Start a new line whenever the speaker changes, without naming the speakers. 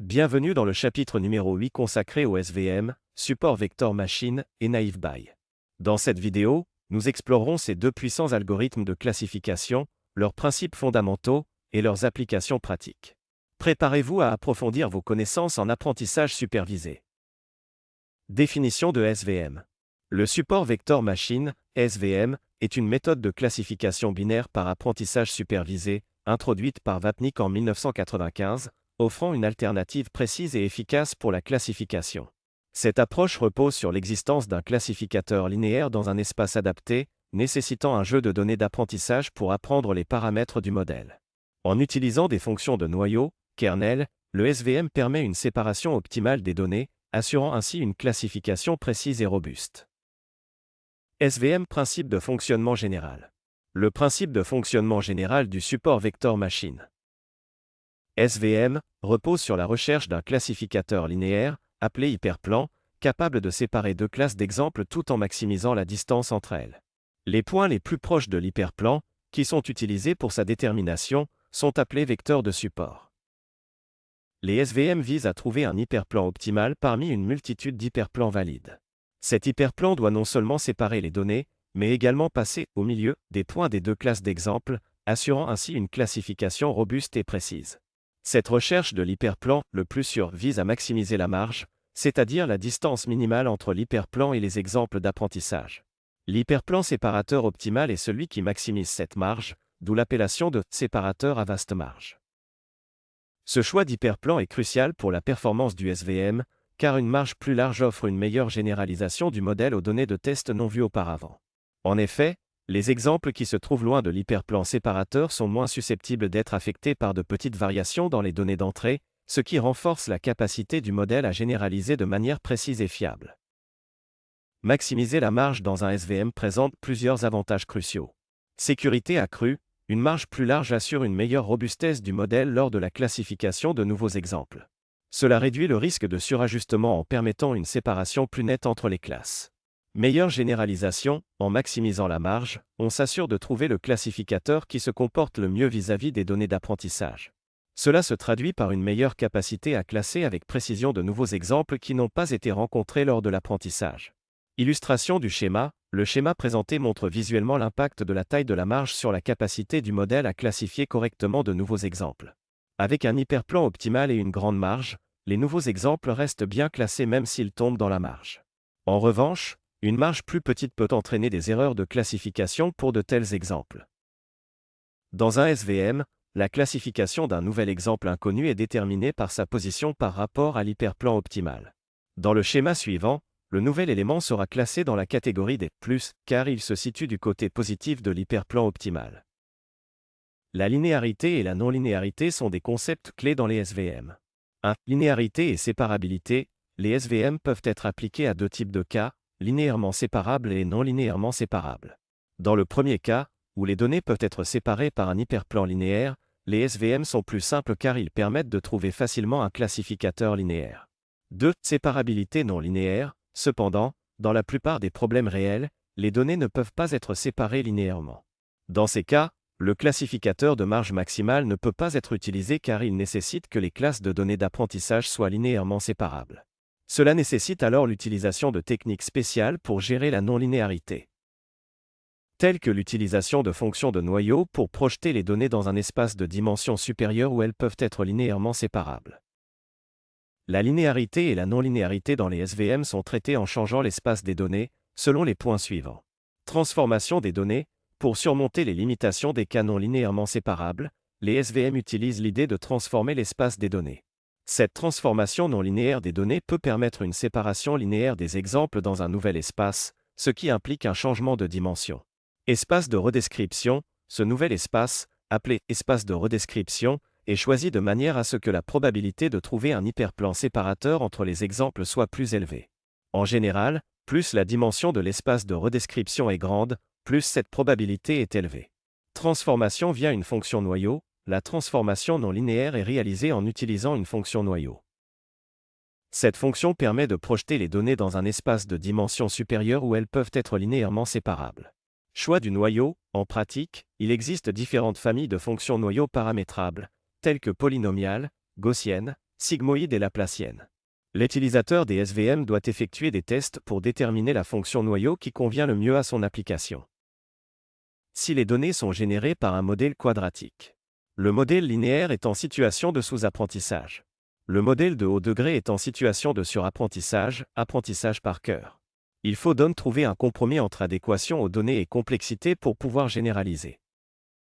Bienvenue dans le chapitre numéro 8 consacré au SVM, Support Vector Machine et Naive Bayes. Dans cette vidéo, nous explorerons ces deux puissants algorithmes de classification, leurs principes fondamentaux et leurs applications pratiques. Préparez-vous à approfondir vos connaissances en apprentissage supervisé. Définition de SVM. Le Support Vector Machine, SVM, est une méthode de classification binaire par apprentissage supervisé, introduite par Vapnik en 1995, offrant une alternative précise et efficace pour la classification. Cette approche repose sur l'existence d'un classificateur linéaire dans un espace adapté, nécessitant un jeu de données d'apprentissage pour apprendre les paramètres du modèle. En utilisant des fonctions de noyau, kernel, le SVM permet une séparation optimale des données, assurant ainsi une classification précise et robuste. SVM Principe de fonctionnement général. Le principe de fonctionnement général du support vector machine. SVM repose sur la recherche d'un classificateur linéaire, appelé hyperplan, capable de séparer deux classes d'exemples tout en maximisant la distance entre elles. Les points les plus proches de l'hyperplan, qui sont utilisés pour sa détermination, sont appelés vecteurs de support. Les SVM visent à trouver un hyperplan optimal parmi une multitude d'hyperplans valides. Cet hyperplan doit non seulement séparer les données, mais également passer au milieu des points des deux classes d'exemples, assurant ainsi une classification robuste et précise. Cette recherche de l'hyperplan le plus sûr vise à maximiser la marge, c'est-à-dire la distance minimale entre l'hyperplan et les exemples d'apprentissage. L'hyperplan séparateur optimal est celui qui maximise cette marge, d'où l'appellation de séparateur à vaste marge. Ce choix d'hyperplan est crucial pour la performance du SVM, car une marge plus large offre une meilleure généralisation du modèle aux données de test non vues auparavant. En effet, les exemples qui se trouvent loin de l'hyperplan séparateur sont moins susceptibles d'être affectés par de petites variations dans les données d'entrée, ce qui renforce la capacité du modèle à généraliser de manière précise et fiable. Maximiser la marge dans un SVM présente plusieurs avantages cruciaux. Sécurité accrue, une marge plus large assure une meilleure robustesse du modèle lors de la classification de nouveaux exemples. Cela réduit le risque de surajustement en permettant une séparation plus nette entre les classes. Meilleure généralisation, en maximisant la marge, on s'assure de trouver le classificateur qui se comporte le mieux vis-à-vis des données d'apprentissage. Cela se traduit par une meilleure capacité à classer avec précision de nouveaux exemples qui n'ont pas été rencontrés lors de l'apprentissage. Illustration du schéma. Le schéma présenté montre visuellement l'impact de la taille de la marge sur la capacité du modèle à classifier correctement de nouveaux exemples. Avec un hyperplan optimal et une grande marge, les nouveaux exemples restent bien classés même s'ils tombent dans la marge. En revanche, une marge plus petite peut entraîner des erreurs de classification pour de tels exemples. Dans un SVM, la classification d'un nouvel exemple inconnu est déterminée par sa position par rapport à l'hyperplan optimal. Dans le schéma suivant, le nouvel élément sera classé dans la catégorie des plus, car il se situe du côté positif de l'hyperplan optimal. La linéarité et la non-linéarité sont des concepts clés dans les SVM. 1. Linéarité et séparabilité. Les SVM peuvent être appliqués à deux types de cas, linéairement séparables et non linéairement séparables. Dans le premier cas, où les données peuvent être séparées par un hyperplan linéaire, les SVM sont plus simples car ils permettent de trouver facilement un classificateur linéaire. 2. Séparabilité non linéaire. Cependant, dans la plupart des problèmes réels, les données ne peuvent pas être séparées linéairement. Dans ces cas, le classificateur de marge maximale ne peut pas être utilisé car il nécessite que les classes de données d'apprentissage soient linéairement séparables. Cela nécessite alors l'utilisation de techniques spéciales pour gérer la non-linéarité, telles que l'utilisation de fonctions de noyau pour projeter les données dans un espace de dimension supérieure où elles peuvent être linéairement séparables. La linéarité et la non-linéarité dans les SVM sont traitées en changeant l'espace des données, selon les points suivants. Transformation des données. Pour surmonter les limitations des cas non linéairement séparables, les SVM utilisent l'idée de transformer l'espace des données. Cette transformation non linéaire des données peut permettre une séparation linéaire des exemples dans un nouvel espace, ce qui implique un changement de dimension. Espace de redescription. Ce nouvel espace, appelé espace de redescription, est choisi de manière à ce que la probabilité de trouver un hyperplan séparateur entre les exemples soit plus élevée. En général, plus la dimension de l'espace de redescription est grande, plus cette probabilité est élevée. Transformation via une fonction noyau. La transformation non linéaire est réalisée en utilisant une fonction noyau. Cette fonction permet de projeter les données dans un espace de dimension supérieure où elles peuvent être linéairement séparables. Choix du noyau. En pratique, il existe différentes familles de fonctions noyau paramétrables, telles que polynomiales, gaussiennes, sigmoïde et laplacienne. L'utilisateur des SVM doit effectuer des tests pour déterminer la fonction noyau qui convient le mieux à son application. Si les données sont générées par un modèle quadratique, le modèle linéaire est en situation de sous-apprentissage. Le modèle de haut degré est en situation de surapprentissage, apprentissage par cœur. Il faut donc trouver un compromis entre adéquation aux données et complexité pour pouvoir généraliser.